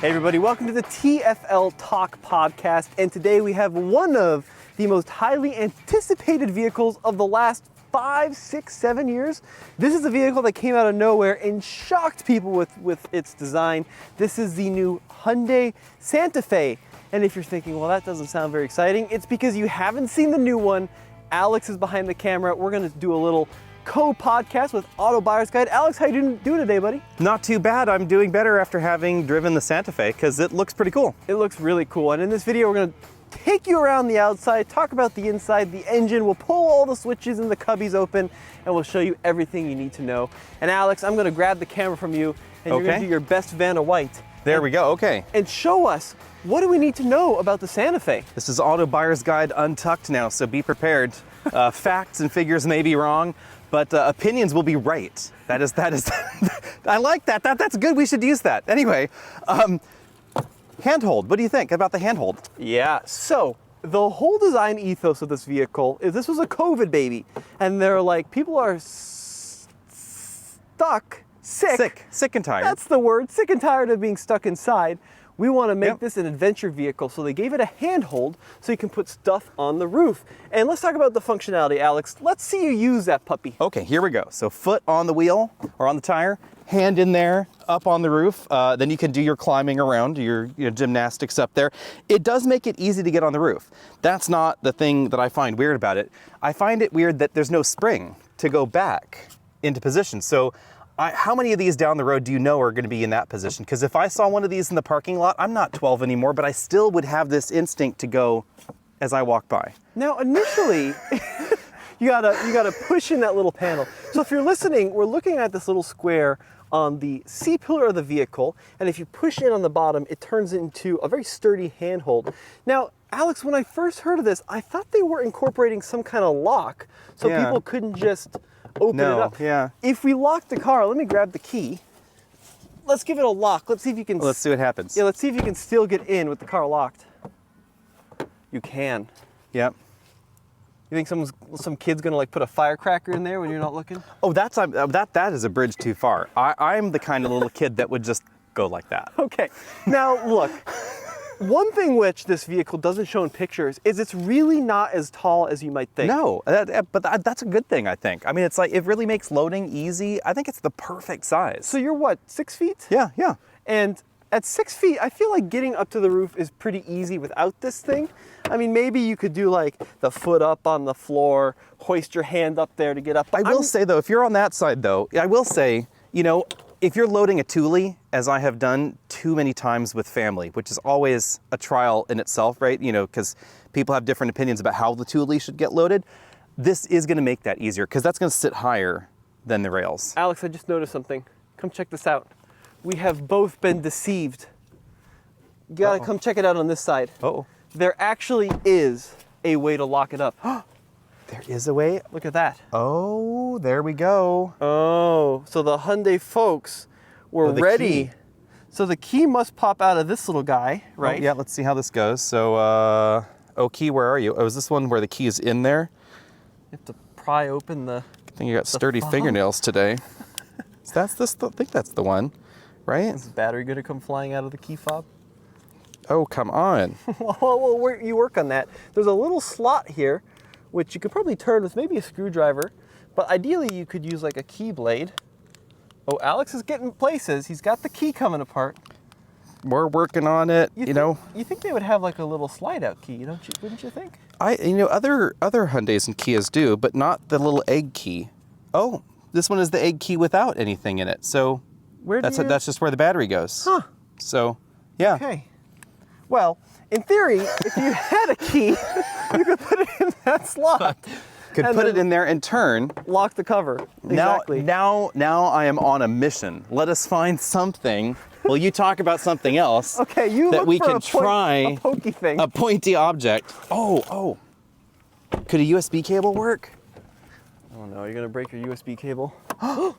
Hey everybody, welcome to the TFL Talk Podcast, and today we have one of the most highly anticipated vehicles of the last 5, 6, 7 years. This is a vehicle that came out of nowhere and shocked people with its design. This is the new Hyundai Santa Fe. And if you're thinking, well, that doesn't sound very exciting, it's because you haven't seen the new one. Alex is behind the camera. We're gonna do a little co-podcast with Auto Buyer's Guide. Alex, how you doing today, buddy? Not too bad. I'm doing better after having driven the Santa Fe because it looks pretty cool. It looks really cool. And in this video, we're gonna take you around the outside, talk about the inside, the engine. We'll pull all the switches and the cubbies open, and we'll show you everything you need to know. And Alex, I'm gonna grab the camera from you, and you're gonna do your best Vanna White. There we go, okay. And show us, what do we need to know about the Santa Fe? This is Auto Buyer's Guide Untucked now, so be prepared. Facts and figures may be wrong, but opinions will be right. That is, I like that. That's good. We should use that. Anyway, handhold. What do you think about the handhold? Yeah, so the whole design ethos of this vehicle is this was a COVID baby. And they're like, people are stuck, Sick and tired. That's the word, sick and tired of being stuck inside. We want to make this an adventure vehicle, so they gave it a handhold so you can put stuff on the roof. And let's talk about the functionality, Alex. Let's see you use that puppy. Okay, here we go. So foot on the wheel or on the tire, hand in there, up on the roof. Then you can do your climbing around, your gymnastics up there. It does make it easy to get on the roof. That's not the thing that I find weird about it. I find it weird that there's no spring to go back into position. So how many of these down the road do you know are going to be in that position? Because if I saw one of these in the parking lot, I'm not 12 anymore, but I still would have this instinct to go as I walk by. Now, initially, you gotta push in that little panel. So if you're listening, we're looking at this little square on the C-pillar of the vehicle, and if you push in on the bottom, it turns into a very sturdy handhold. Now, Alex, when I first heard of this, I thought they were incorporating some kind of lock, so people couldn't just open it up. Yeah. If we lock the car, let me grab the key. Let's give it a lock. Let's see if you can. Let's see what happens. Yeah, let's see if you can still get in with the car locked. You can. Yep. You think some kid's gonna like put a firecracker in there when you're not looking? Oh, that is a bridge too far. I'm the kind of little kid that would just go like that. Okay. Now look. One thing which this vehicle doesn't show in pictures is it's really not as tall as you might think. No, but that's a good thing, I think. I mean, it's like, it really makes loading easy. I think it's the perfect size. So you're what, 6 feet? Yeah. And at 6 feet, I feel like getting up to the roof is pretty easy without this thing. I mean, maybe you could do like the foot up on the floor, hoist your hand up there to get up. I will say though, if you're on that side though, I will say, if you're loading a Thule, as I have done too many times with family, which is always a trial in itself, right? Because people have different opinions about how the Thule should get loaded. This is going to make that easier because that's going to sit higher than the rails. Alex, I just noticed something. Come check this out. We have both been deceived. You gotta come check it out on this side. Oh. There actually is a way to lock it up. There is a way? Look at that. Oh, there we go. Oh, so the Hyundai folks were ready. Key. So the key must pop out of this little guy, right? Oh, yeah, let's see how this goes. So, key, where are you? Oh, is this one where the key is in there? You have to pry open the I think you got sturdy fingernails today. I think that's the one, right? Is the battery going to come flying out of the key fob? Oh, come on. Well, you work on that. There's a little slot here, which you could probably turn with maybe a screwdriver, but ideally you could use like a key blade. Oh, Alex is getting places. He's got the key coming apart. We're working on it, You think they would have like a little slide-out key, wouldn't you think? Other Hyundais and Kias do, but not the little egg key. Oh, this one is the egg key without anything in it. So that's just where the battery goes. Huh. So, yeah. Okay. Well, in theory, if you had a key, you could put it in that slot. Could put it in there and turn. Lock the cover. Exactly. Now I am on a mission. Let us find something. Well, you talk about something else. Okay, you that look we for can try a pokey thing. A pointy object. Oh. Could a USB cable work? Oh no, you're gonna break your USB cable.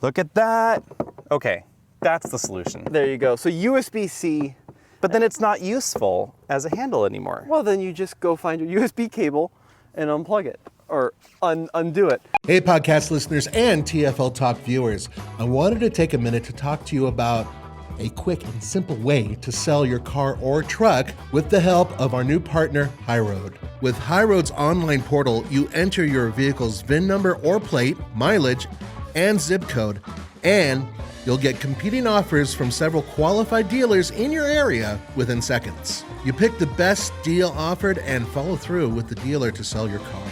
Look at that. Okay, that's the solution. There you go. So USB-C. But then it's not useful as a handle anymore. Well, then you just go find your USB cable and unplug it. Or undo it. Hey, podcast listeners and TFL Talk viewers. I wanted to take a minute to talk to you about a quick and simple way to sell your car or truck with the help of our new partner, HighRoad. With HighRoad's online portal, you enter your vehicle's VIN number or plate, mileage, and zip code, and you'll get competing offers from several qualified dealers in your area within seconds. You pick the best deal offered and follow through with the dealer to sell your car.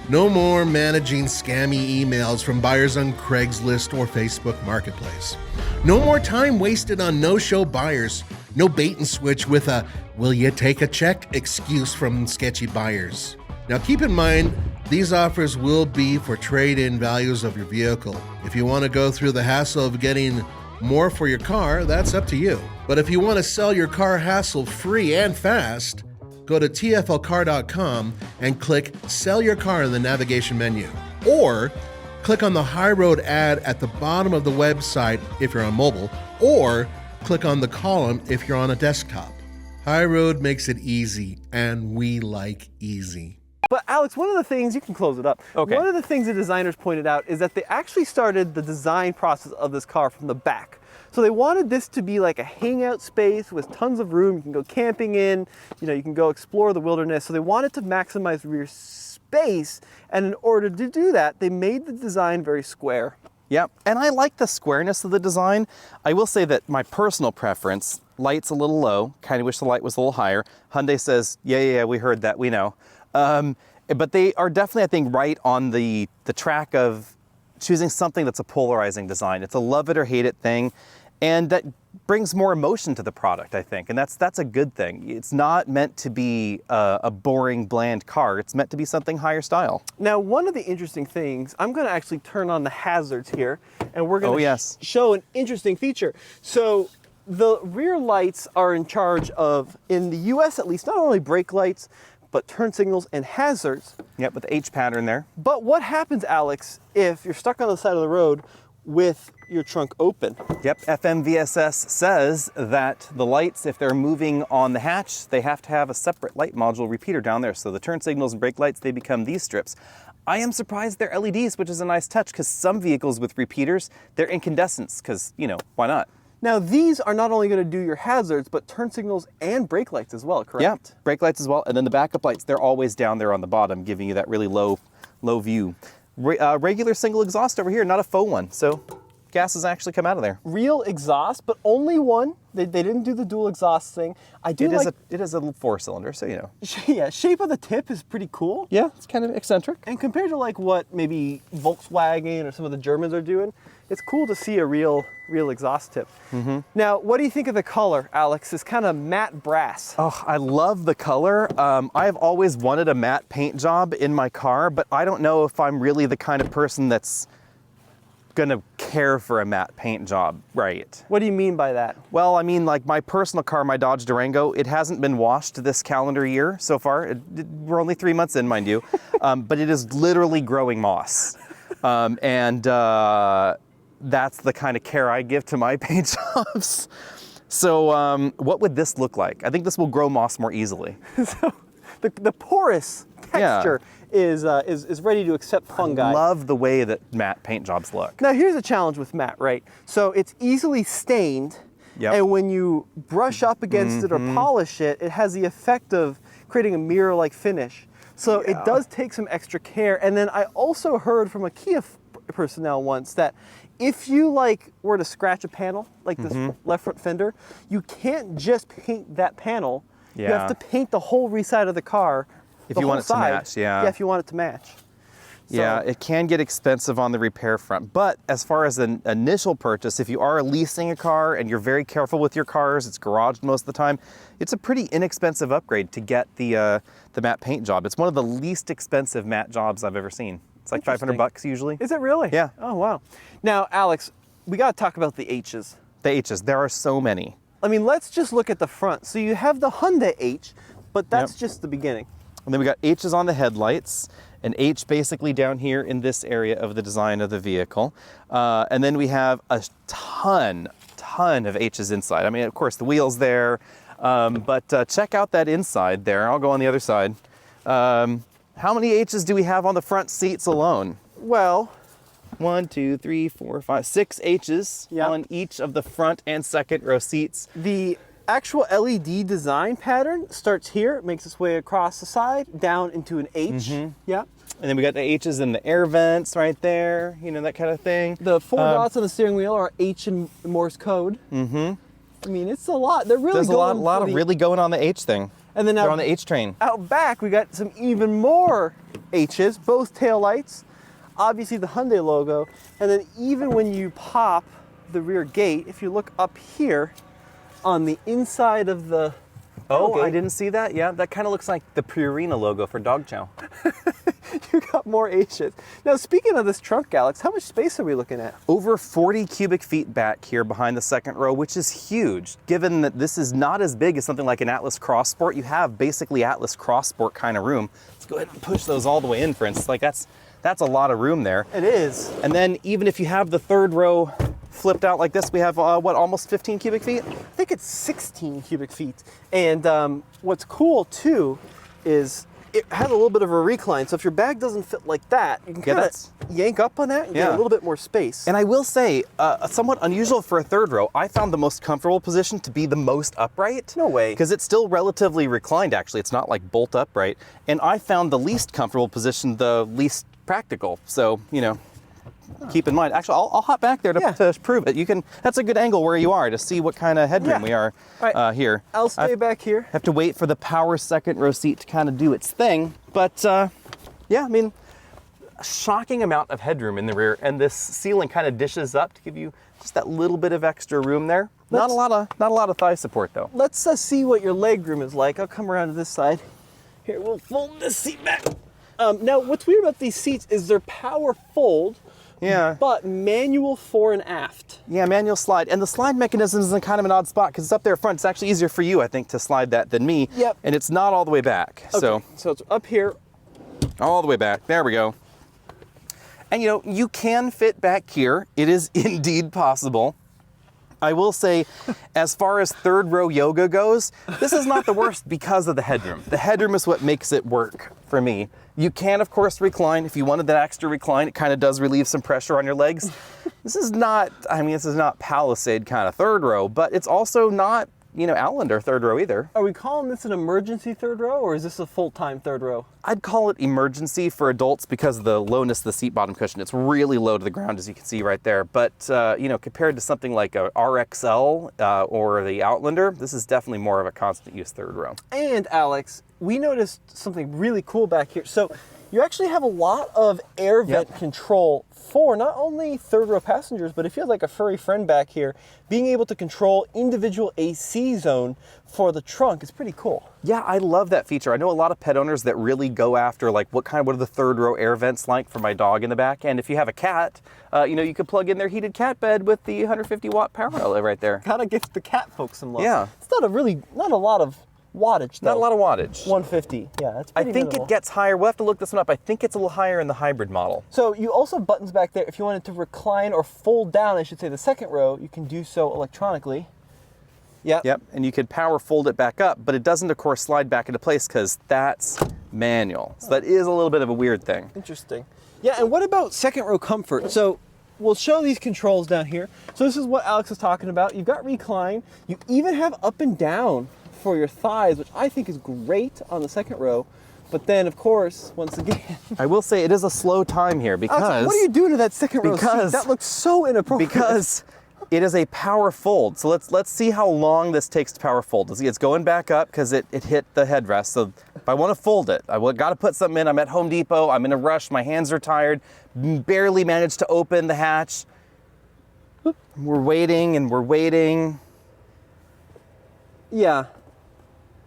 No more managing scammy emails from buyers on Craigslist or Facebook Marketplace. No more time wasted on no-show buyers. No bait and switch with a "will you take a check" excuse from sketchy buyers. Now keep in mind, these offers will be for trade-in values of your vehicle. If you want to go through the hassle of getting more for your car, that's up to you. But if you want to sell your car hassle-free and fast, go to tflcar.com and click Sell Your Car in the navigation menu. Or click on the HighRoad ad at the bottom of the website if you're on mobile, or click on the column if you're on a desktop. HighRoad makes it easy, and we like easy. But Alex, one of the things, you can close it up. Okay. One of the things the designers pointed out is that they actually started the design process of this car from the back. So they wanted this to be like a hangout space with tons of room. You can go camping in, you can go explore the wilderness. So they wanted to maximize rear space. And in order to do that, they made the design very square. Yeah, and I like the squareness of the design. I will say that my personal preference, light's a little low. Kind of wish the light was a little higher. Hyundai says, yeah, we heard that, we know. But they are definitely, I think, right on the track of choosing something that's a polarizing design. It's a love it or hate it thing, and that brings more emotion to the product, I think, and that's a good thing. It's not meant to be a boring, bland car. It's meant to be something higher style. Now, one of the interesting things, I'm going to actually turn on the hazards here, and we're going to show an interesting feature. So the rear lights are in charge of, in the US at least, not only brake lights, but turn signals and hazards. Yep, with the H pattern there. But what happens, Alex, if you're stuck on the side of the road with your trunk open? Yep, FMVSS says that the lights, if they're moving on the hatch, they have to have a separate light module repeater down there. So the turn signals and brake lights, they become these strips. I am surprised they're LEDs, which is a nice touch, because some vehicles with repeaters, they're incandescents, because, why not? Now, these are not only going to do your hazards, but turn signals and brake lights as well, correct? Yeah, brake lights as well. And then the backup lights, they're always down there on the bottom, giving you that really low view. Regular single exhaust over here, not a faux one. So gas has actually come out of there. Real exhaust, but only one. They didn't do the dual exhaust thing. It is a 4-cylinder, so Yeah, shape of the tip is pretty cool. Yeah, it's kind of eccentric. And compared to like what maybe Volkswagen or some of the Germans are doing, it's cool to see a real exhaust tip. Mm-hmm. Now, what do you think of the color, Alex? It's kind of matte brass. Oh, I love the color. I've always wanted a matte paint job in my car, but I don't know if I'm really the kind of person that's gonna care for a matte paint job, right? What do you mean by that? Well, I mean, like my personal car, my Dodge Durango, it hasn't been washed this calendar year so far. We're only 3 months in, mind you, but it is literally growing moss. That's the kind of care I give to my paint jobs. So what would this look like? I think this will grow moss more easily. So the porous texture is ready to accept fungi. I love the way that matte paint jobs look. Now here's a challenge with matte, right? So it's easily stained, and when you brush up against it or polish it, it has the effect of creating a mirror-like finish. So it does take some extra care. And then I also heard from a Kia personnel once that if you were to scratch a panel, like this left front fender, you can't just paint that panel. You have to paint the whole rear side of the car. If you want it to match, Yeah, if you want it to match. So, yeah, it can get expensive on the repair front. But as far as an initial purchase, if you are leasing a car and you're very careful with your cars, it's garaged most of the time, it's a pretty inexpensive upgrade to get the matte paint job. It's one of the least expensive matte jobs I've ever seen. It's like $500 usually. Is it really? Yeah. Oh, wow. Now, Alex, we got to talk about the H's. The H's, there are so many. I mean, let's just look at the front. So you have the Hyundai H, but that's just the beginning. And then we got H's on the headlights, an H basically down here in this area of the design of the vehicle. And then we have a ton of H's inside. I mean, of course, the wheel's there, but check out that inside there. I'll go on the other side. How many H's do we have on the front seats alone? Well, 1, 2, 3, 4, 5, 6 H's on each of the front and second row seats. The actual LED design pattern starts here, makes its way across the side, down into an H. Yeah. And then we got the H's in the air vents right there, you know, that kind of thing. The 4 dots on the steering wheel are H in Morse code. I mean, it's a lot. They're really There's a lot of really going on the H thing. And then they're on the H train. Out back, we got some even more H's, both taillights, obviously the Hyundai logo, and then even when you pop the rear gate, if you look up here on the inside of the I didn't see that. Yeah, that kind of looks like the Purina logo for dog chow. You got more H's. Now, speaking of this trunk, Alex, how much space are we looking at? Over 40 cubic feet back here behind the second row, which is huge. Given that this is not as big as something like an Atlas Cross Sport, you have basically Atlas Cross Sport kind of room. Let's go ahead and push those all the way in, for instance. Like that's a lot of room there. It is. And then even if you have the third row flipped out like this, we have almost 15 cubic feet? I think it's 16 cubic feet. And what's cool too is it has a little bit of a recline. So if your bag doesn't fit like that, you can kind of yank up on that and get a little bit more space. And I will say, somewhat unusual for a third row, I found the most comfortable position to be the most upright. No way. Because it's still relatively reclined, actually. It's not like bolt upright. And I found the least comfortable position the least practical. So, you know, keep in mind. Actually, I'll hop back there to prove it. You can. That's a good angle where you are to see what kind of headroom we are here. I'll stay back here. Have to wait for the power second row seat to kind of do its thing. But yeah, I mean, a shocking amount of headroom in the rear, and this ceiling kind of dishes up to give you just that little bit of extra room there. Not a lot of thigh support though. Let's see what your leg room is like. I'll come around to this side. Here, we'll fold this seat back. Now, what's weird about these seats is they're power fold. Yeah. But manual fore and aft. Yeah, manual slide. And the slide mechanism is in kind of an odd spot because it's up there front. It's actually easier for you, I think, to slide that than me. Yep. And it's not all the way back. Okay. So it's up here. All the way back. There we go. And you know, you can fit back here. It is indeed possible. I will say, as far as third row yoga goes, this is not the worst because of the headroom. The headroom is what makes it work for me. You can, of course, recline. If you wanted that extra recline, it kind of does relieve some pressure on your legs. This is not Palisade kind of third row, but it's also not, you know, Outlander third row either. Are we calling this an emergency third row, or is this a full-time third row? I'd call it emergency for adults because of the lowness of the seat bottom cushion. It's really low to the ground, as you can see right there. But, you know, compared to something like a RXL or the Outlander, this is definitely more of a constant use third row. And Alex, we noticed something really cool back here. So you actually have a lot of air vent control for not only third row passengers, but if you have like a furry friend back here, being able to control individual AC zone for the trunk is pretty cool. Yeah, I love that feature. I know a lot of pet owners that really go after like what are the third row air vents like for my dog in the back. And if you have a cat, you know, you could plug in their heated cat bed with the 150 watt power outlet right there. Gotta give the cat folks some love. Yeah. It's not a lot of wattage though. Not a lot of wattage. 150, yeah, that's pretty I think minimal. it gets higher. We'll have to look this one up. I think it's a little higher in the hybrid model. So you also have buttons back there. If you wanted to recline or fold down, I should say, the second row, you can do so electronically. Yep, and you could power fold it back up, but it doesn't, of course, slide back into place because that's manual. So that is a little bit of a weird thing. Interesting. Yeah, and what about second row comfort? So we'll show these controls down here. So this is what Alex is talking about. You've got recline. You even have up and down for your thighs, which I think is great on the second row. But then, of course, once again, I will say it is a slow time here because... Alex, what are you doing to that second row seat? That looks so inappropriate. Because it is a power fold. So let's see how long this takes to power fold. It's going back up because it hit the headrest. So if I want to fold it, I got to put something in. I'm at Home Depot. I'm in a rush. My hands are tired. Barely managed to open the hatch. We're waiting and we're waiting. Yeah.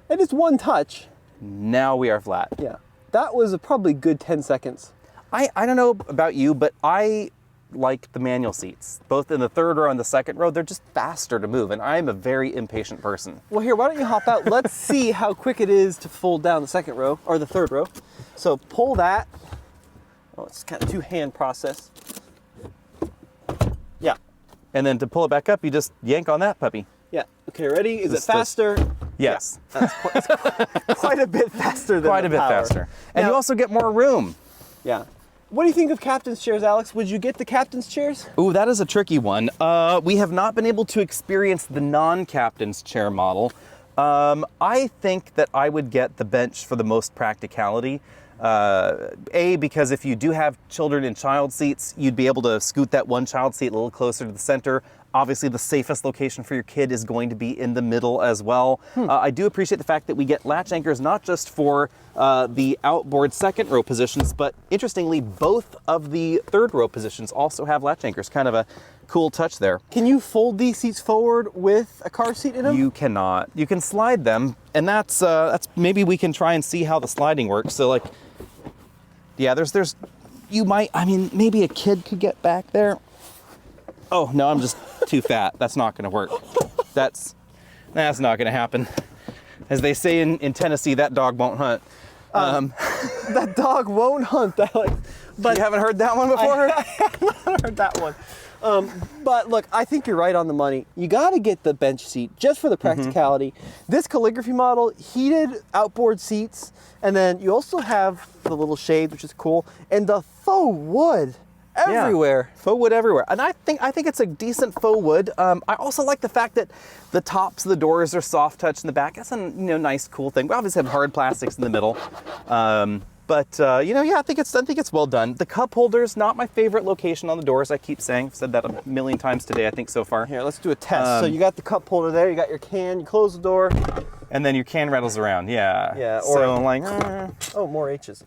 And it's one touch. Now we are flat. Yeah. That was a probably good 10 seconds. I don't know about you, but I like the manual seats. Both in the third row and the second row, they're just faster to move, and I'm a very impatient person. Well, here, why don't you hop out? Let's see how quick it is to fold down the second row, or the third row. So pull that. Oh, it's kind of two-hand process. Yeah. And then to pull it back up, you just yank on that puppy. Yeah. Okay, ready? Is it faster? Yes. Yeah. That's quite a bit faster than quite a bit power. faster. And now, you also get more room. Yeah. What do you think of captain's chairs, Alex? Would you get the captain's chairs? Ooh, that is a tricky one. We have not been able to experience the non-captain's chair model. I think that I would get the bench for the most practicality. Because if you do have children in child seats, you'd be able to scoot that one child seat a little closer to the center. Obviously, the safest location for your kid is going to be in the middle as well. I do appreciate the fact that we get latch anchors not just for the outboard second row positions, but interestingly, both of the third row positions also have latch anchors. Kind of a cool touch there. Can you fold these seats forward with a car seat in them? You cannot. You can slide them, and that's maybe we can try and see how the sliding works. So like, yeah, there's you might, I mean, maybe a kid could get back there. Oh no, I'm just too fat. That's not going to work. That's not going to happen. As they say in Tennessee, that dog won't hunt. That dog won't hunt, Alex. But you haven't heard that one before? I haven't heard that one. But look, I think you're right on the money. You got to get the bench seat just for the practicality. This calligraphy model, heated outboard seats, and then you also have the little shade, which is cool, and the faux wood everywhere. Yeah, faux wood everywhere. And I think it's a decent faux wood. I also like the fact that the tops of the doors are soft touch in the back. That's a nice, cool thing. We obviously have hard plastics in the middle. Yeah, I think it's well done. The cup holders, not my favorite location on the doors. I keep saying, I've said that a million times today, I think, so far. Here, let's do a test. So you got the cup holder there, you got your can, you close the door. And then your can rattles around, yeah. Yeah, so like, oh, more H's.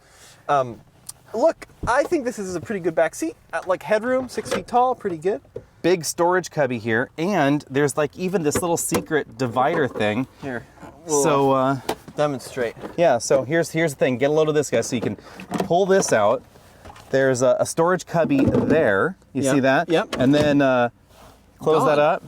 Look, I think this is a pretty good back seat. Like headroom, 6 feet tall, pretty good. Big storage cubby here, and there's like even this little secret divider thing. Here, so demonstrate. Yeah, so here's the thing. Get a load of this, guys, so you can pull this out. There's a storage cubby there. You see that? Yep. And then close that up.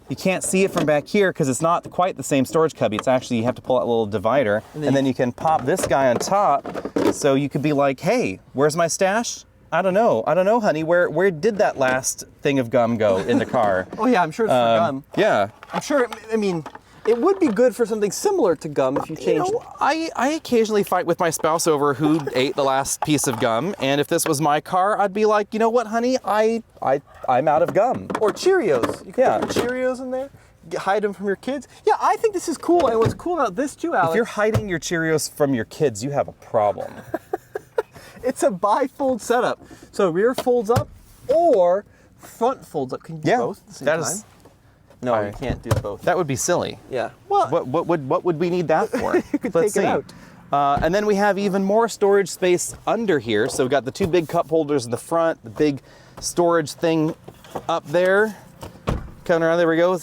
You can't see it from back here because it's not quite the same storage cubby. It's actually, you have to pull out a little divider, and then you can pop this guy on top, so you could be like, hey, where's my stash? I don't know, honey. Where did that last thing of gum go in the car? Oh yeah, I'm sure it's for gum. Yeah. I'm sure, I mean, it would be good for something similar to gum if you changed. I occasionally fight with my spouse over who ate the last piece of gum, and if this was my car, I'd be like, you know what, honey, I'm out of gum. Or Cheerios. You can put your Cheerios in there, hide them from your kids. Yeah, I think this is cool, and what's cool about this too, Alex. If you're hiding your Cheerios from your kids, you have a problem. It's a bifold setup. So rear folds up or front folds up. Can you do both at the same time? No, you can't do both. That would be silly. Yeah. Well, what would we need that for? You could take it out. And then we have even more storage space under here. So we've got the two big cup holders in the front, the big storage thing up there. Coming around, there we go.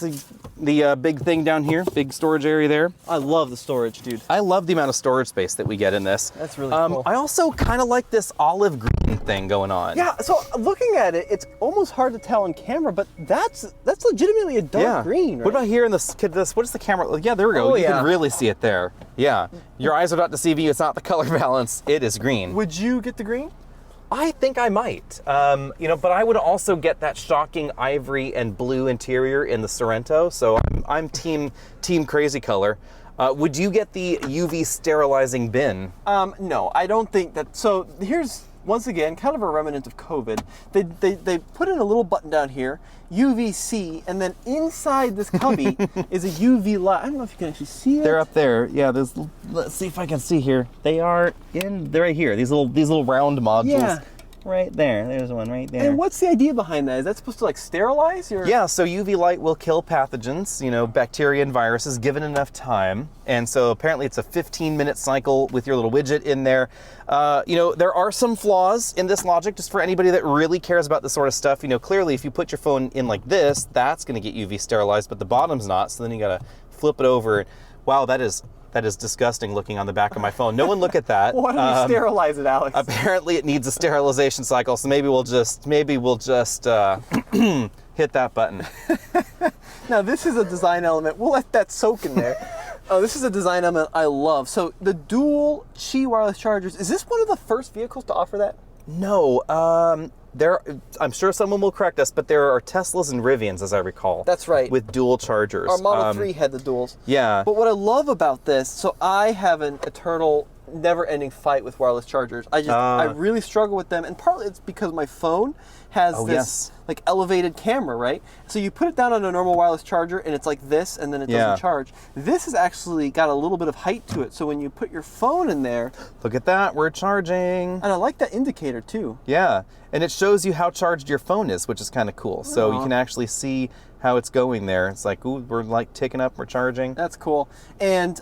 The big thing down here, big storage area there. I love the storage, dude. I love the amount of storage space that we get in this. That's really cool. I also kind of like this olive green thing going on. Yeah, so looking at it, it's almost hard to tell on camera, but that's legitimately a dark green, right? What about here in this, what is the camera? Yeah, there we go. You can really see it there. Yeah. Your eyes are not deceiving you. It's not the color balance. It is green. Would you get the green? I think I might, but I would also get that shocking ivory and blue interior in the Sorrento. So I'm team crazy color. Would you get the UV sterilizing bin? No, I don't think that. So here's, once again, kind of a remnant of COVID. They put in a little button down here, UVC, and then inside this cubby is a UV light. I don't know if you can actually see it. They're up there. Yeah, let's see if I can see here. They're right here. These little round modules. Yeah. Right there. There's one right there. And what's the idea behind that? Is that supposed to like sterilize your? Yeah, so UV light will kill pathogens, bacteria and viruses given enough time. And so apparently it's a 15-minute cycle with your little widget in there. There are some flaws in this logic just for anybody that really cares about this sort of stuff. Clearly if you put your phone in like this, that's going to get UV sterilized, but the bottom's not. So then you got to flip it over. Wow, that is disgusting looking on the back of my phone. No one look at that. Why don't we sterilize it, Alex? Apparently it needs a sterilization cycle, so maybe we'll just hit that button. Now this is a design element. We'll let that soak in there. This is a design element I love. So the dual Qi wireless chargers, is this one of the first vehicles to offer that? No, I'm sure someone will correct us, but there are Teslas and Rivians, as I recall. That's right. With dual chargers. Our Model 3 had the duals. Yeah. But what I love about this, so I have an eternal never-ending fight with wireless chargers. I really struggle with them, and partly it's because my phone has this like elevated camera, right? So you put it down on a normal wireless charger, and it's like this, and then it doesn't charge. This has actually got a little bit of height to it, so when you put your phone in there, look at that, we're charging. And I like that indicator too. Yeah, and it shows you how charged your phone is, which is kind of cool. So you can actually see how it's going there. It's like, ooh, we're like ticking up, we're charging. That's cool. And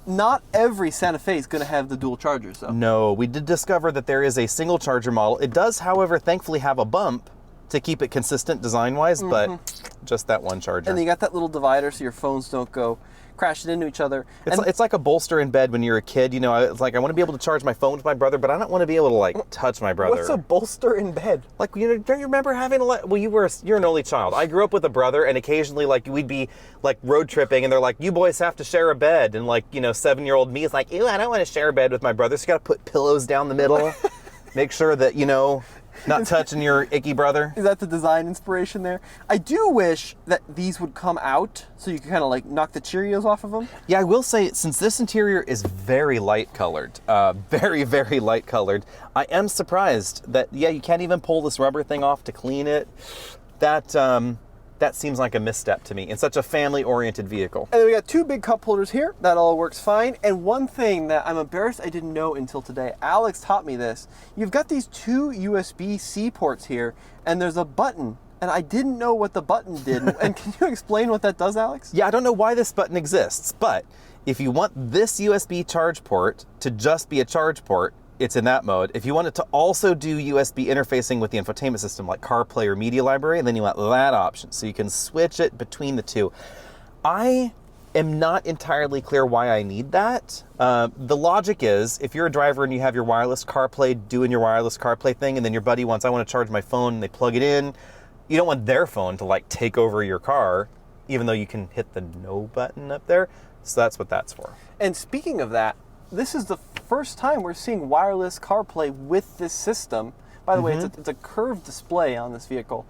not every Santa Fe is going to have the dual chargers, though. No, we did discover that there is a single charger model. It does, however, thankfully have a bump to keep it consistent design-wise, but just that one charger. And then you got that little divider so your phones don't go crashing into each other. It's like a bolster in bed when you're a kid. You know, it's like I want to be able to charge my phone with my brother, but I don't want to be able to like touch my brother. What's a bolster in bed? Like, you know, don't you remember having well, you're an only child. I grew up with a brother, and occasionally like we'd be like road tripping, and they're like, you boys have to share a bed, and like, you know, 7-year-old me is like, ew, I don't want to share a bed with my brother. So you got to put pillows down the middle, make sure that, you know, not touching your icky brother. Is that the design inspiration there? I do wish that these would come out so you can kind of like knock the Cheerios off of them. Yeah, I will say, since this interior is very light colored, very, very light colored, I am surprised that, yeah, you can't even pull this rubber thing off to clean it. That seems like a misstep to me in such a family-oriented vehicle. And then we got 2 big cup holders here. That all works fine. And one thing that I'm embarrassed I didn't know until today, Alex taught me this. You've got these 2 USB-C ports here, and there's a button. And I didn't know what the button did. And can you explain what that does, Alex? Yeah, I don't know why this button exists, but if you want this USB charge port to just be a charge port, it's in that mode. If you want it to also do USB interfacing with the infotainment system like CarPlay or Media Library, then you want that option. So you can switch it between the two. I am not entirely clear why I need that. The logic is, if you're a driver and you have your wireless CarPlay doing your wireless CarPlay thing, and then your buddy wants, I want to charge my phone, and they plug it in, you don't want their phone to like take over your car, even though you can hit the no button up there. So that's what that's for. And speaking of that, this is the first time we're seeing wireless CarPlay with this system. By the way, it's a curved display on this vehicle.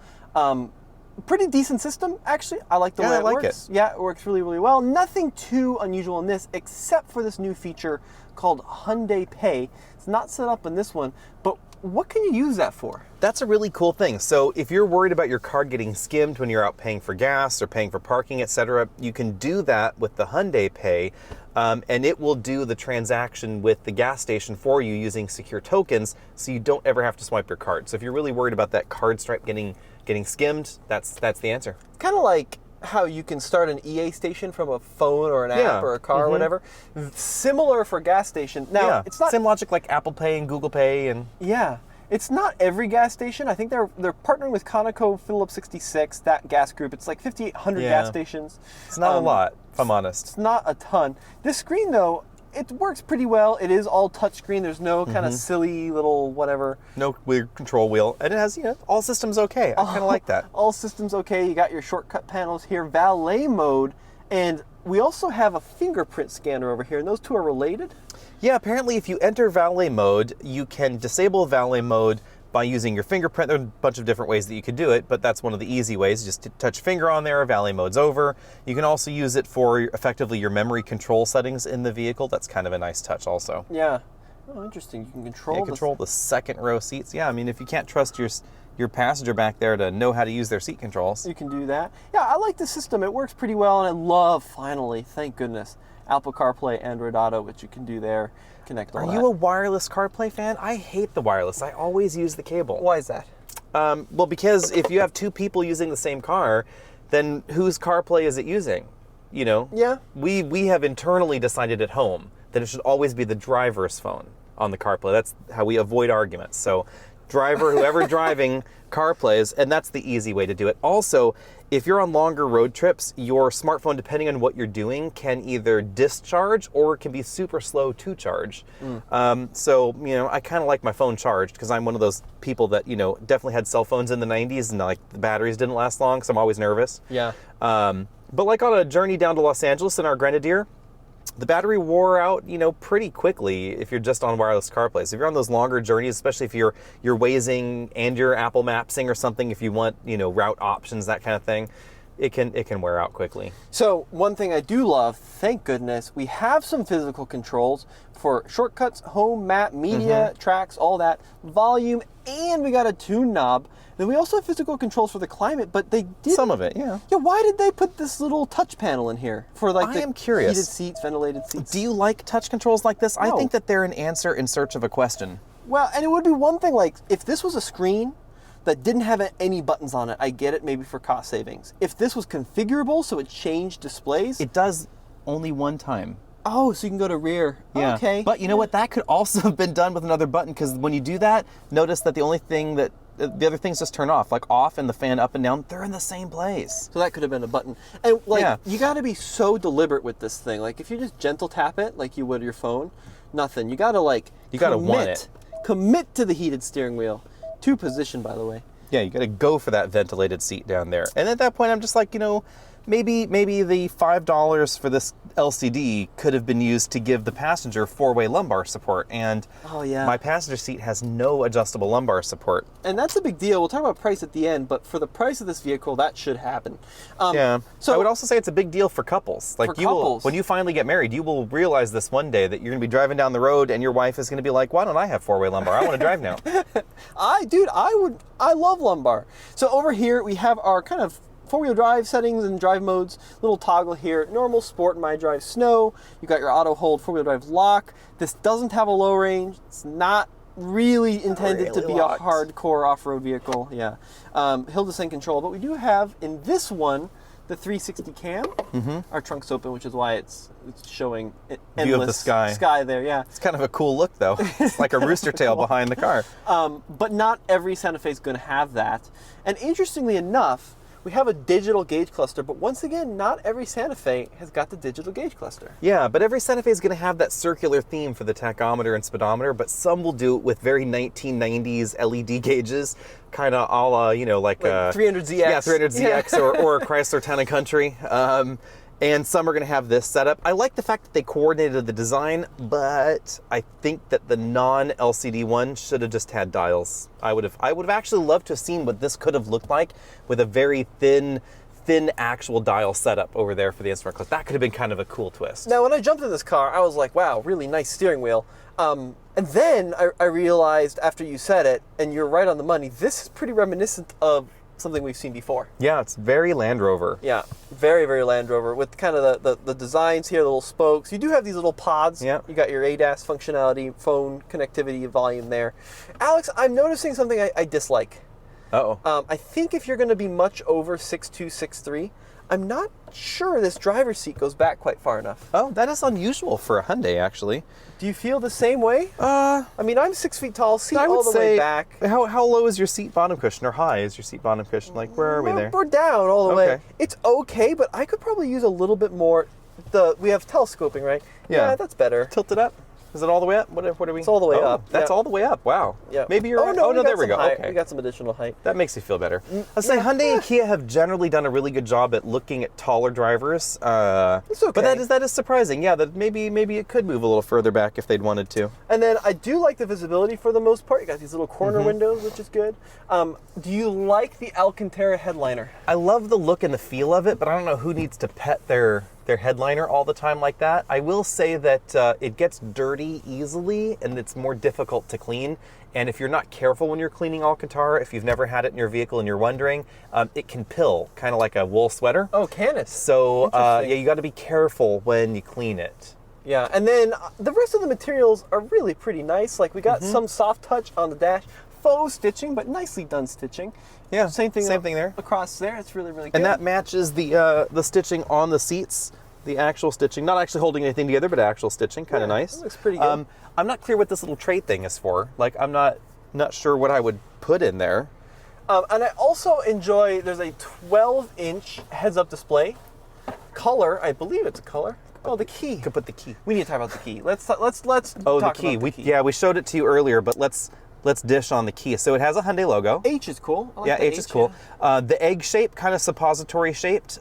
Pretty decent system, actually. I like the way it works. Yeah, it works really, really well. Nothing too unusual in this, except for this new feature called Hyundai Pay. It's not set up in this one, but what can you use that for? That's a really cool thing. So if you're worried about your card getting skimmed when you're out paying for gas or paying for parking, etc., you can do that with the Hyundai Pay, and it will do the transaction with the gas station for you using secure tokens, so you don't ever have to swipe your card. So if you're really worried about that card stripe getting skimmed, that's the answer. Kind of like how you can start an EA station from a phone or an app or a car or whatever. Similar for gas station. Now, it's not same logic like Apple Pay and Google Pay and it's not every gas station. I think they're partnering with Conoco Phillips 66, that gas group. It's like 5,800 gas stations. It's not a lot, if I'm honest. It's not a ton. This screen though, it works pretty well. It is all touchscreen. There's no kind of silly little whatever. No weird control wheel. And it has, you know, all systems okay. I kind of like that. All systems okay. You got your shortcut panels here, valet mode, and we also have a fingerprint scanner over here, and those two are related? Yeah, apparently if you enter valet mode, you can disable valet mode by using your fingerprint. There are a bunch of different ways that you could do it, but that's one of the easy ways. Just to touch finger on there, valet mode's over. You can also use it for effectively your memory control settings in the vehicle. That's kind of a nice touch also. Yeah. Oh, interesting. You can control the second row seats. Yeah, I mean, if you can't trust your passenger back there to know how to use their seat controls, you can do that. Yeah, I like the system. It works pretty well, and I love, finally, thank goodness, Apple CarPlay, Android Auto, which you can do there. Connect all that. Are you a wireless CarPlay fan? I hate the wireless. I always use the cable. Why is that? Well, because if you have two people using the same car, then whose CarPlay is it using? You know? Yeah. We have internally decided at home that it should always be the driver's phone on the CarPlay. That's how we avoid arguments. So whoever driving CarPlays, and that's the easy way to do it. Also, if you're on longer road trips, your smartphone, depending on what you're doing, can either discharge or it can be super slow to charge. So, you know, I kind of like my phone charged because I'm one of those people that, you know, definitely had cell phones in the 90s and like the batteries didn't last long, so I'm always nervous. Yeah. But like on a journey down to Los Angeles in our Grenadier, the battery wore out, you know, pretty quickly if you're just on wireless CarPlay. So if you're on those longer journeys, especially if you're Wazing and you're Apple Mapsing or something, if you want, you know, route options, that kind of thing, it can wear out quickly. So one thing I do love, thank goodness, we have some physical controls for shortcuts, home, map, media, tracks, all that, volume, and we got a tune knob. Then we also have physical controls for the climate, but they did Some of it, yeah. Yeah, why did they put this little touch panel in here for like I am curious. heated seats, ventilated seats? Do you like touch controls like this? I No. think that they're an answer in search of a question. Well, and it would be one thing like if this was a screen that didn't have any buttons on it, I get it maybe for cost savings. If this was configurable so it changed displays. It does only one time. Oh, so you can go to rear. Yeah. Okay. But you know what? That could also have been done with another button, because when you do that, notice that the only thing that the other things just turn off, like off and the fan up and down, they're in the same place. So that could have been a button. And like Yeah. you got to be so deliberate with this thing. Like if you just gentle tap it like you would your phone, nothing. You got to like You gotta want it. Commit to the heated steering wheel. Two position, by the way. Yeah, you got to go for that ventilated seat down there. And at that point, I'm just like, maybe the $5 for this LCD could have been used to give the passenger four-way lumbar support. And Oh, yeah. my passenger seat has no adjustable lumbar support. And that's a big deal. We'll talk about price at the end, but for the price of this vehicle, that should happen. Yeah. So I would also say it's a big deal for couples. Like For you will, couples. when you finally get married, you will realize this one day that you're going to be driving down the road and your wife is going to be like, "Why don't I have four-way lumbar? I want to drive now." I love lumbar. So over here we have our kind of four-wheel drive settings and drive modes. Little toggle here: normal, sport, my drive, snow. You got your auto hold, four-wheel drive lock. This doesn't have a low range. It's not really intended to really be locked. a hardcore off-road vehicle. Yeah, hill descent control. But we do have in this one the 360 cam. Our trunk's open, which is why it's showing endless View of the sky. Sky there, yeah. It's kind of a cool look, though. It's like a rooster tail behind the car. But not every Santa Fe is going to have that. And interestingly enough, we have a digital gauge cluster, but once again, not every Santa Fe has got the digital gauge cluster. Yeah, but every Santa Fe is going to have that circular theme for the tachometer and speedometer, but some will do it with very 1990s LED gauges, kind of a la, like 300ZX. Yeah, 300ZX or a Chrysler Town and Country. And some are going to have this setup. I like the fact that they coordinated the design, but I think that the non-LCD one should have just had dials. I would have actually loved to have seen what this could have looked like with a very thin actual dial setup over there for the instrument cluster. That could have been kind of a cool twist. Now, when I jumped in this car, I was like, wow, really nice steering wheel. And then I realized after you said it, and you're right on the money, this is pretty reminiscent of something we've seen before. Yeah, it's very Land Rover. Yeah, very, very Land Rover with kind of the designs here, the little spokes. You do have these little pods. Yeah. You got your ADAS functionality, phone connectivity, volume there. Alex, I'm noticing something I dislike. Uh-oh. I think if you're going to be much over 6'2", 6'3", I'm not sure this driver's seat goes back quite far enough. Oh, that is unusual for a Hyundai, actually. Do you feel the same way? I mean, I'm 6 feet tall, seat I would all the say, way back. How low is your seat bottom cushion, or high is your seat bottom cushion? Like, where are we there? We're down all the way. Okay. It's okay, but I could probably use a little bit more. We have telescoping, right? Yeah. That's better. Tilt it up. Is it all the way up? What are we? It's all the way up. That's Yeah. all the way up. Wow. Yeah. Maybe you're. Oh no, there we some go. height. Okay. We got some additional height. That makes me feel better. I'll say Hyundai and Kia have generally done a really good job at looking at taller drivers. It's okay. But that is surprising. Yeah, that maybe it could move a little further back if they'd wanted to. And then I do like the visibility for the most part. You got these little corner windows, which is good. Do you like the Alcantara headliner? I love the look and the feel of it, but I don't know who needs to pet their headliner all the time like that. I will say that it gets dirty easily and it's more difficult to clean. And if you're not careful when you're cleaning Alcantara, if you've never had it in your vehicle and you're wondering, it can pill, kind of like a wool sweater. Oh, can it? So Interesting. you got to be careful when you clean it. Yeah, and then the rest of the materials are really pretty nice. Like we got some soft touch on the dash, faux stitching, but nicely done stitching. Yeah, Same thing there. across there. It's really, really good. And that matches the stitching on the seats, the actual stitching. Not actually holding anything together, but actual stitching. Kind of nice. That looks pretty good. I'm not clear what this little tray thing is for. Like, I'm not sure what I would put in there. And I also enjoy, there's a 12-inch heads-up display. Color, I believe it's a color. Oh, the key. You could put the key. We need to talk about the key. Let's Oh, talk the key. about the key. Yeah, we showed it to you earlier, but let's dish on the key. So it has a Hyundai logo. H is cool. I like Yeah, the H is cool. The egg shape, kind of suppository shaped.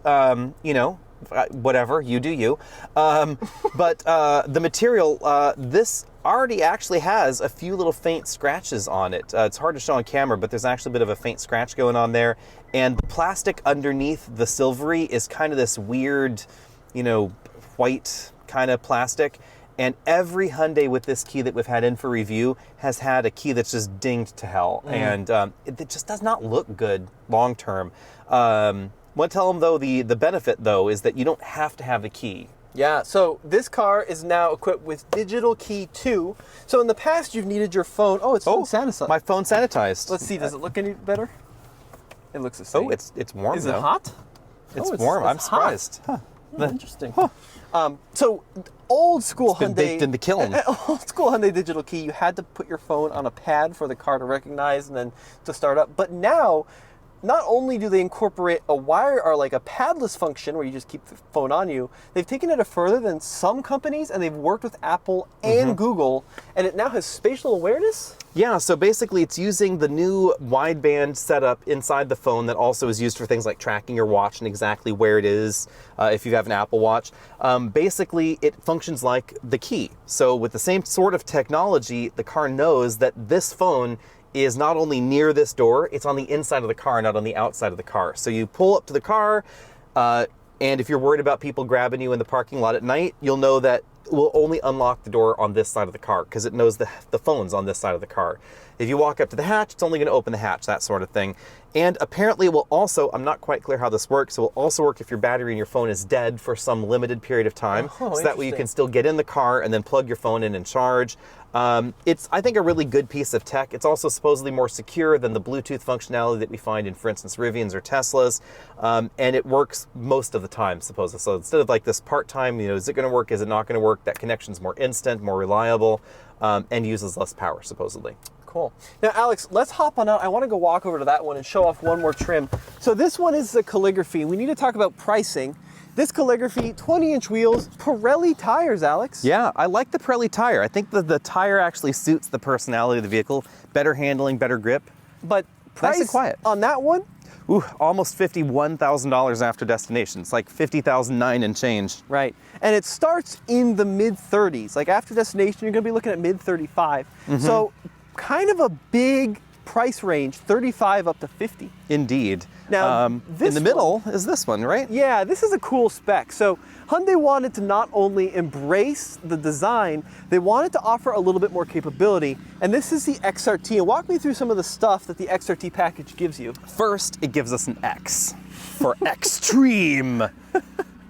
Whatever, you do you. But the material, this already actually has a few little faint scratches on it. It's hard to show on camera, but there's actually a bit of a faint scratch going on there. And the plastic underneath the silvery is kind of this weird, white kind of plastic. And every Hyundai with this key that we've had in for review has had a key that's just dinged to hell. And it just does not look good long term. Want to tell them, though, the benefit, though, is that you don't have to have the key. Yeah, so this car is now equipped with digital key 2. So in the past, you've needed your phone. Oh, it's phone sanitized. My phone sanitized. Let's see, does it look any better? It looks the same. Oh, it's warm, Is though. it hot? It's warm. I'm surprised. Huh. Interesting. So old school It's been Hyundai baked in the kiln. Old school Hyundai digital key, you had to put your phone on a pad for the car to recognize and then to start up. But now, not only do they incorporate a wire or like a padless function where you just keep the phone on you, they've taken it further than some companies, and they've worked with Apple and Google, and it now has spatial awareness. Yeah, so basically it's using the new wideband setup inside the phone that also is used for things like tracking your watch and exactly where it is if you have an Apple Watch. Basically, it functions like the key. So with the same sort of technology, the car knows that this phone is not only near this door, it's on the inside of the car, not on the outside of the car. So you pull up to the car, and if you're worried about people grabbing you in the parking lot at night, you'll know that it will only unlock the door on this side of the car because it knows the phone's on this side of the car. If you walk up to the hatch, it's only going to open the hatch, that sort of thing. And apparently it will also, I'm not quite clear how this works, it will also work if your battery in your phone is dead for some limited period of time. So that way you can still get in the car and then plug your phone in and charge. It's, I think, a really good piece of tech. It's also supposedly more secure than the Bluetooth functionality that we find in, for instance, Rivians or Teslas. And it works most of the time, supposedly. So instead of like this part-time, is it going to work, is it not going to work, that connection's more instant, more reliable, and uses less power, supposedly. Cool. Now, Alex, let's hop on out. I want to go walk over to that one and show off one more trim. So this one is the calligraphy. We need to talk about pricing. This calligraphy, 20-inch wheels, Pirelli tires, Alex. Yeah, I like the Pirelli tire. I think that the tire actually suits the personality of the vehicle. Better handling, better grip. But price nice and quiet on that one? Ooh, almost $51,000 after destination. It's like $50,009 and change. Right. And it starts in the mid-30s. Like after destination, you're going to be looking at mid-35. So kind of a big price range, 35 up to 50. Indeed. Now, in the middle is this one, right? Yeah, this is a cool spec. So Hyundai wanted to not only embrace the design, they wanted to offer a little bit more capability. And this is the XRT. And walk me through some of the stuff that the XRT package gives you. First, it gives us an X for extreme.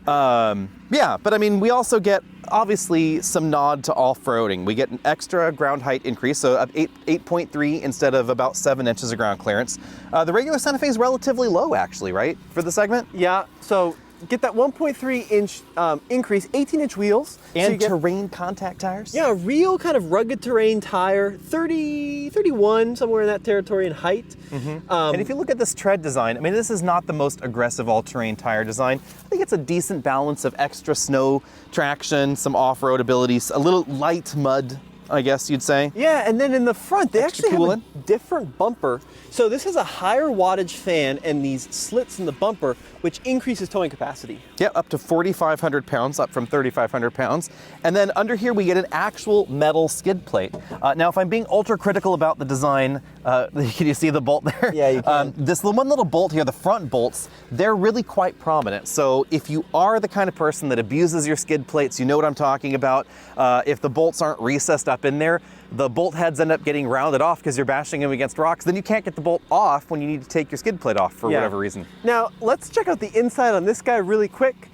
Yeah, but I mean, we also get obviously some nod to off-roading. We get an extra ground height increase, so up 8.3 instead of about 7 inches of ground clearance. The regular Santa Fe is relatively low, actually, right, for the segment? Yeah, so get that 1.3 inch increase, 18-inch wheels. And so you get, terrain contact tires? Yeah, a real kind of rugged terrain tire, 30, 31, somewhere in that territory in height. And if you look at this tread design, I mean, this is not the most aggressive all-terrain tire design. I think it's a decent balance of extra snow traction, some off-road abilities, a little light mud, I guess you'd say. Yeah, and then in the front, they Extra actually have coolant. a different bumper. So this has a higher wattage fan and these slits in the bumper, which increases towing capacity. Yeah, up to 4,500 pounds, up from 3,500 pounds. And then under here, we get an actual metal skid plate. Now, if I'm being ultra critical about the design, can you see the bolt there? Yeah, you can. This one little bolt here, the front bolts, they're really quite prominent. So if you are the kind of person that abuses your skid plates, you know what I'm talking about. If the bolts aren't recessed up in there, the bolt heads end up getting rounded off because you're bashing them against rocks. Then you can't get the bolt off when you need to take your skid plate off for whatever reason. Now, let's check out the inside on this guy really quick.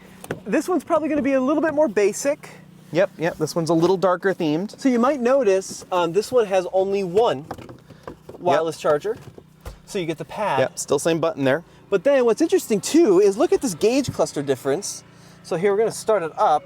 This one's probably going to be a little bit more basic. Yep, this one's a little darker themed. So you might notice this one has only one wireless charger. So you get the pad. Yep, still same button there. But then what's interesting too is look at this gauge cluster difference. So here we're going to start it up.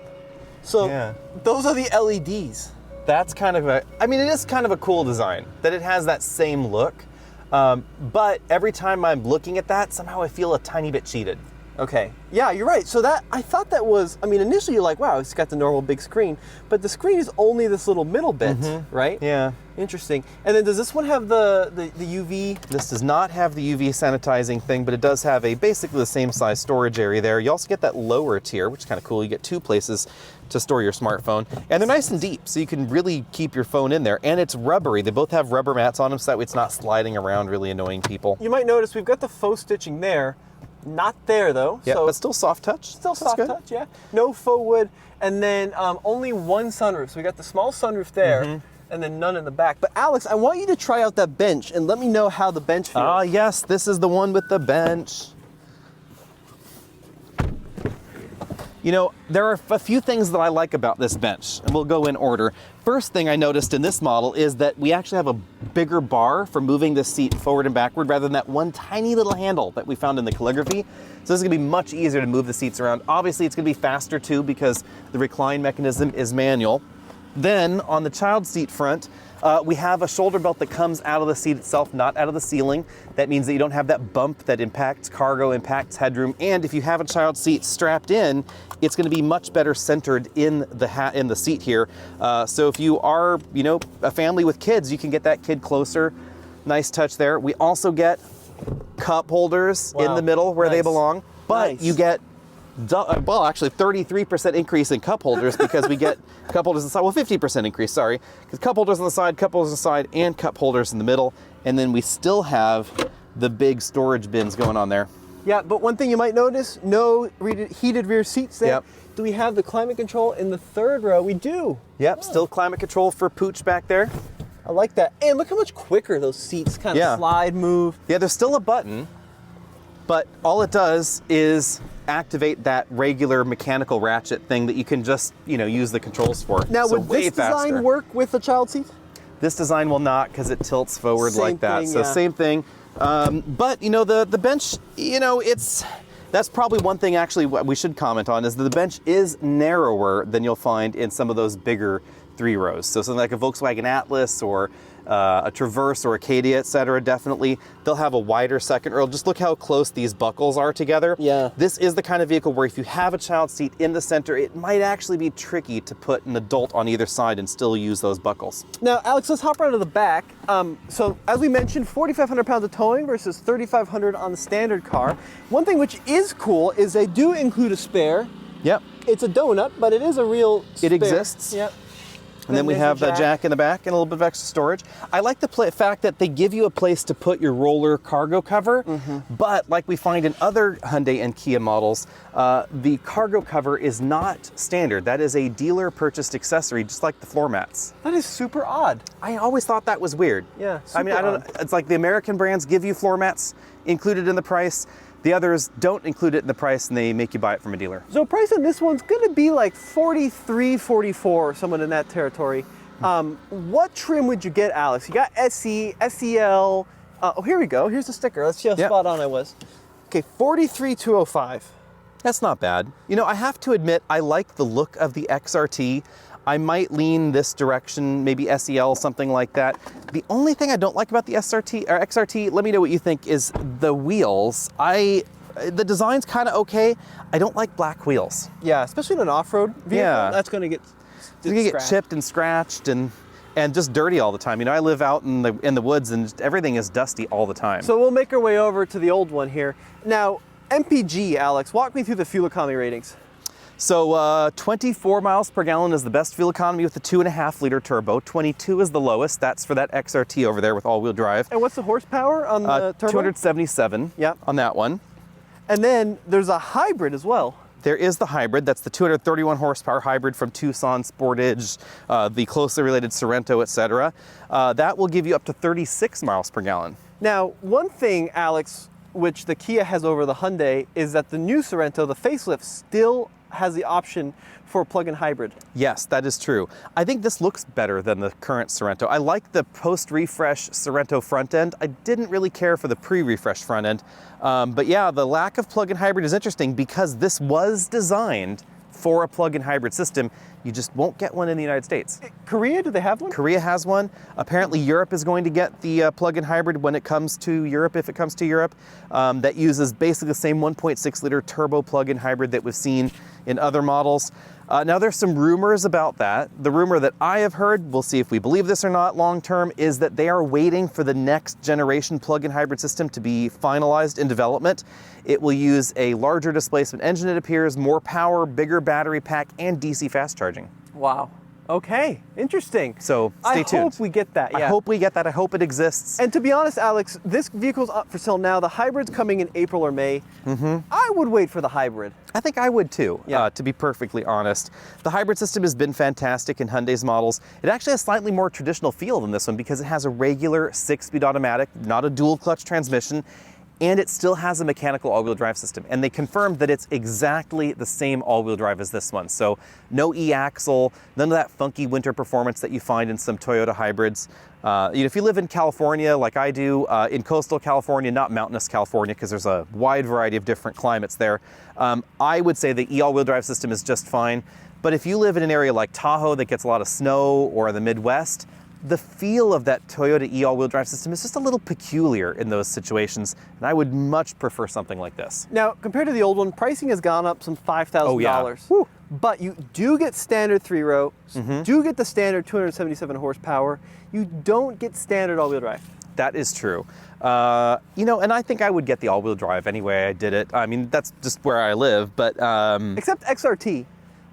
So those are the LEDs. That's kind of it is kind of a cool design, that it has that same look. But every time I'm looking at that, somehow I feel a tiny bit cheated. Okay. Yeah, you're right. So that, I thought that was, I mean, initially you're like, wow, it's got the normal big screen, but the screen is only this little middle bit, right? Yeah. Interesting. And then does this one have the UV? This does not have the UV sanitizing thing, but it does have a basically the same size storage area there. You also get that lower tier, which is kind of cool. You get 2 places to store your smartphone, and they're nice and deep, so you can really keep your phone in there. And it's rubbery. They both have rubber mats on them, so that way it's not sliding around, really annoying people. You might notice we've got the faux stitching there. Not there though. Yeah, so but still soft touch. Still That's soft good. touch, yeah. No faux wood, and then only one sunroof. So we got the small sunroof there, and then none in the back. But Alex, I want you to try out that bench and let me know how the bench feels. Ah, yes, this is the one with the bench. You know, there are a few things that I like about this bench, and we'll go in order. First thing I noticed in this model is that we actually have a bigger bar for moving the seat forward and backward rather than that one tiny little handle that we found in the Calligraphy. So this is gonna be much easier to move the seats around. Obviously, it's gonna be faster too because the recline mechanism is manual. Then on the child seat front, we have a shoulder belt that comes out of the seat itself, not out of the ceiling. That means that you don't have that bump that impacts cargo, impacts headroom. And if you have a child seat strapped in, it's going to be much better centered in the seat here. So if you are, you know, a family with kids, you can get that kid closer. Nice touch there. We also get cup holders in the middle where they belong, but you get well, actually 33% increase in cup holders because we get cup holders on the side, well 50% increase, sorry, because cup holders on the side, cup holders on the side, and cup holders in the middle, and then we still have the big storage bins going on there. Yeah, but one thing you might notice, no heated rear seats there. Yep. Do we have the climate control in the third row? We do. Yep, still climate control for Pooch back there. I like that. And look how much quicker those seats kind of slide, move. Yeah, there's still a button, but all it does is activate that regular mechanical ratchet thing that you can just, you know, use the controls for. Now, So would way this design faster. work with a child seat? This design will not because it tilts forward Same like that. thing, So yeah. same thing. But you know, the bench, you know, that's probably one thing actually what we should comment on is that the bench is narrower than you'll find in some of those bigger 3 rows. So something like a Volkswagen Atlas or a Traverse or Acadia, etc. Definitely they'll have a wider second row. Just look how close these buckles are together. Yeah. This is the kind of vehicle where if you have a child seat in the center, it might actually be tricky to put an adult on either side and still use those buckles. Now, Alex, let's hop right to the back. So as we mentioned, 4,500 pounds of towing versus 3,500 on the standard car. One thing which is cool is they do include a spare. Yep. It's a donut, but it is a real spare. It exists. Yep. And then we there's have the the jack in the back and a little bit of extra storage. I like the fact that they give you a place to put your roller cargo cover, but like we find in other Hyundai and Kia models, the cargo cover is not standard. That is a dealer purchased accessory, just like the floor mats. That is super odd. I always thought that was weird. Yeah, I mean, super I don't. odd. It's like the American brands give you floor mats included in the price. The others don't include it in the price and they make you buy it from a dealer. So price on this one's gonna be like 43, 44, someone in that territory. What trim would you get, Alex? You got SE, SEL. Oh, here we go. Here's the sticker. Let's see how spot on I was. Okay, 43,205. That's not bad. You know, I have to admit, I like the look of the XRT. I might lean this direction, maybe SEL, something like that. The only thing I don't like about the XRT, let me know what you think, is the wheels. The design's kind of okay. I don't like black wheels. Yeah, especially in an off-road vehicle. Yeah. That's gonna get You're gonna get chipped and scratched and just dirty all the time. You know, I live out in the woods and just everything is dusty all the time. So we'll make our way over to the old one here. Now, MPG, Alex, walk me through the fuel economy ratings. So 24 miles per gallon is the best fuel economy with the 2.5 liter turbo. 22 is the lowest. That's for that XRT over there with all-wheel drive. And what's the horsepower on the turbo? 277 on that one. And then there's a hybrid as well. There is the hybrid. That's the 231 horsepower hybrid from Tucson, Sportage, the closely related Sorento, etc. That will give you up to 36 miles per gallon. Now, one thing, Alex, which the Kia has over the Hyundai is that the new Sorento, the facelift, still has the option for a plug-in hybrid. Yes, that is true. I think this looks better than the current Sorento. I like the post-refresh Sorento front end. I didn't really care for the pre-refresh front end. But yeah, the lack of plug-in hybrid is interesting because this was designed for a plug-in hybrid system. You just won't get one in the United States. Korea, do they have one? Korea has one. Apparently Europe is going to get the plug-in hybrid when it comes to Europe, if it comes to Europe. That uses basically the same 1.6 liter turbo plug-in hybrid that we've seen in other models. Now there's some rumors about that. The rumor that I have heard, we'll see if we believe this or not long term, is that they are waiting for the next generation plug-in hybrid system to be finalized in development. It will use a larger displacement engine, it appears, more power, bigger battery pack, and DC fast charging. Wow. Okay, interesting. So stay tuned. I hope we get that, yeah. I hope we get that. I hope it exists. And to be honest, Alex, this vehicle's up for sale now. The hybrid's coming in April or May. I would wait for the hybrid. I think I would too, Yeah. to be perfectly honest. The hybrid system has been fantastic in Hyundai's models. It actually has slightly more traditional feel than this one because it has a regular 6-speed automatic, not a dual clutch transmission, and it still has a mechanical all-wheel drive system. And they confirmed that it's exactly the same all-wheel drive as this one. So no e-axle, none of that funky winter performance that you find in some Toyota hybrids. If you live in California like I do, in coastal California, not mountainous California, because there's a wide variety of different climates there, I would say the all-wheel drive system is just fine. But if you live in an area like Tahoe that gets a lot of snow, or the Midwest, the feel of that Toyota all-wheel drive system is just a little peculiar in those situations, and I would much prefer something like this. Now, compared to the old one, pricing has gone up some $5,000. Oh, yeah. Woo. But you do get standard 3-row, do get the standard 277 horsepower. You don't get standard all-wheel drive. That is true. And I think I would get the all-wheel drive anyway I did it. I mean, that's just where I live, but... Except XRT.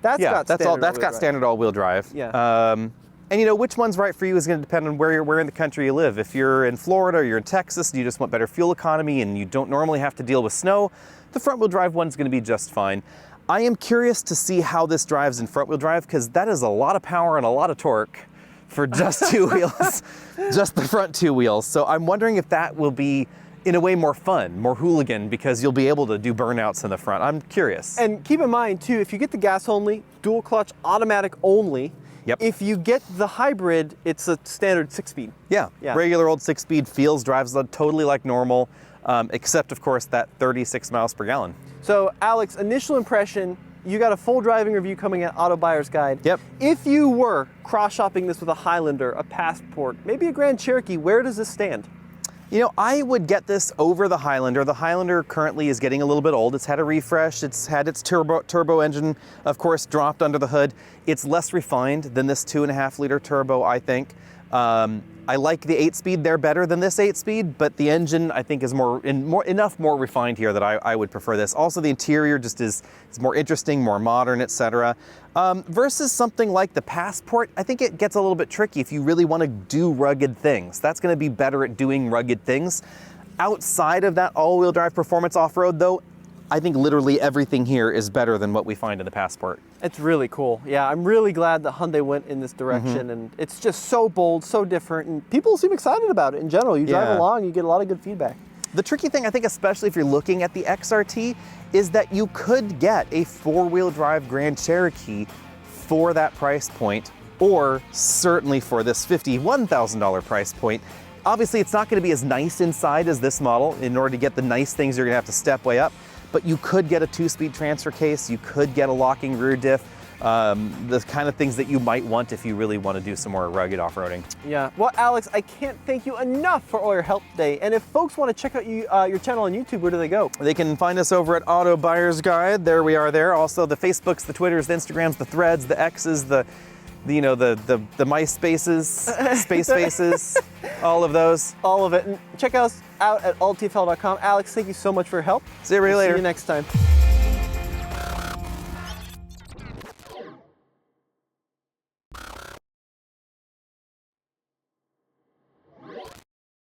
That's got standard all-wheel drive. Yeah. And which one's right for you is going to depend on where in the country you live. If you're in Florida or you're in Texas and you just want better fuel economy and you don't normally have to deal with snow, the front-wheel drive one's going to be just fine. I am curious to see how this drives in front-wheel drive because that is a lot of power and a lot of torque for just two wheels, just the front two wheels. So I'm wondering if that will be, in a way, more fun, more hooligan, because you'll be able to do burnouts in the front. I'm curious. And keep in mind, too, if you get the gas only, dual clutch, automatic only, Yep. If you get the hybrid, it's a standard 6-speed. Yeah, regular old 6-speed, drives totally like normal, except, of course, that 36 miles per gallon. So, Alex, initial impression, you got a full driving review coming at Auto Buyer's Guide. Yep. If you were cross-shopping this with a Highlander, a Passport, maybe a Grand Cherokee, where does this stand? I would get this over the Highlander. The Highlander currently is getting a little bit old. It's had a refresh. It's had its turbo engine, of course, dropped under the hood. It's less refined than this 2.5 liter turbo, I think. I like the 8-speed. They're better than this 8-speed, but the engine, I think, is more refined here that I would prefer this. Also, the interior just is more interesting, more modern, etc. Versus something like the Passport, I think it gets a little bit tricky if you really want to do rugged things. That's going to be better at doing rugged things. Outside of that all-wheel drive performance off-road, though, I think literally everything here is better than what we find in the Passport. It's really cool. Yeah, I'm really glad that Hyundai went in this direction, and it's just so bold, so different, and people seem excited about it in general. You drive along, you get a lot of good feedback. The tricky thing, I think, especially if you're looking at the XRT, is that you could get a 4-wheel drive Grand Cherokee for that price point, or certainly for this $51,000 price point. Obviously, it's not going to be as nice inside as this model. In order to get the nice things, you're going to have to step way up. But you could get a 2-speed transfer case, you could get a locking rear diff, the kind of things that you might want if you really want to do some more rugged off-roading. Yeah. Well, Alex, I can't thank you enough for all your help today. And if folks want to check out your channel on YouTube, where do they go? They can find us over at Auto Buyer's Guide. There we are there. Also, the Facebooks, the Twitters, the Instagrams, the Threads, the X's, the MySpaces, Space Faces, all of those. All of it. And check us out at alltfl.com. Alex, thank you so much for your help. See you later. See you next time.